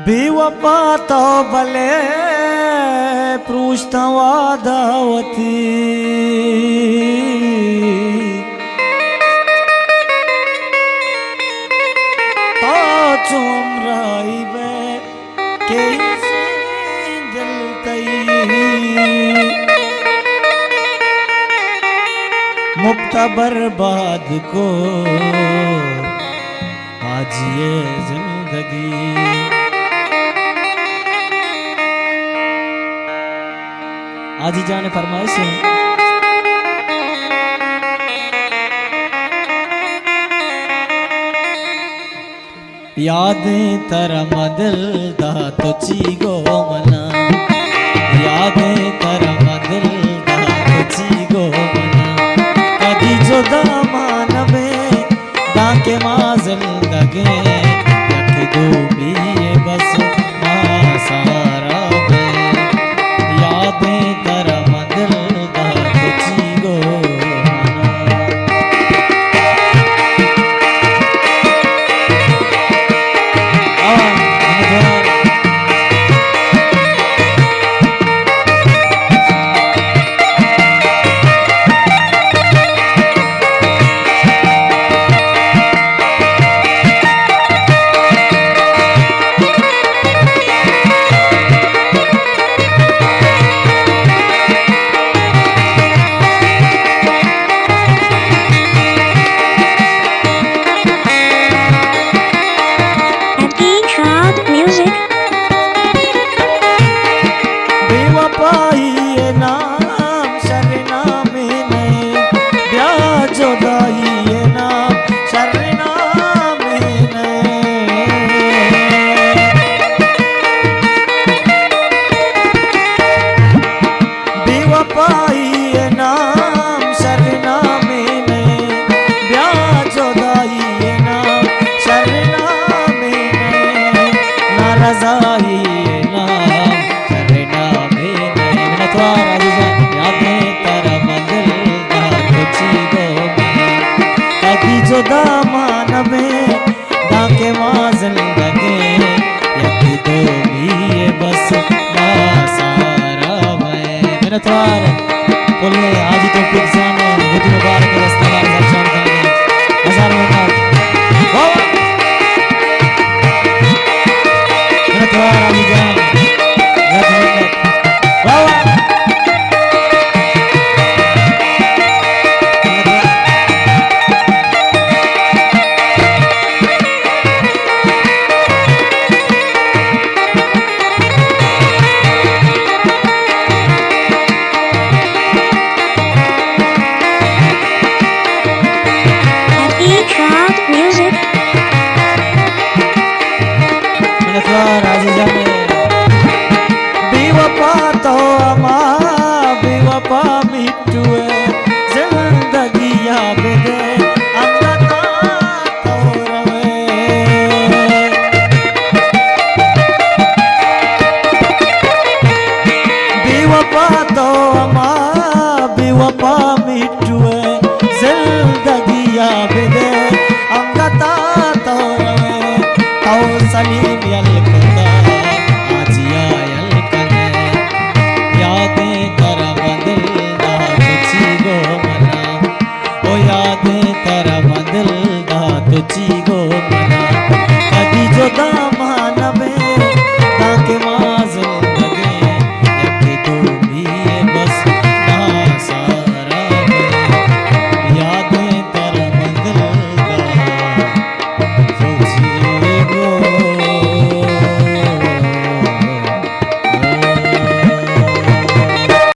बेवफा तो भले पृष्ठवा धावती तो चुमराई बे कैसे दिल तई मुक्ता बर्बाद को आज ये जिंदगी आज ही जाने फरमाइश है यादें तरम दिल दा तुझी गो मना यादें तरम दिल दा तुझी गो मना कदी जुदा मानवे दाके माजल दगे यक दो भी बस सारा यादें तरम दिल दा तुझी गो जुदा मानवे दाके माजल लगे यक दो भी बस सारा मेरा त्वार बोले आज तो किसान बुध मुबारक दस्तवार दर्शन कर हजार मुबारक मेरा त्वार आज जान बेवफा तो अमा बेवफा मिटुए जिंदगी याद दे अंगता तो रवे बेवफा तो अमा बेवफा मिटुए जिंदगी याद दे अंगता तो रवे तो सलीम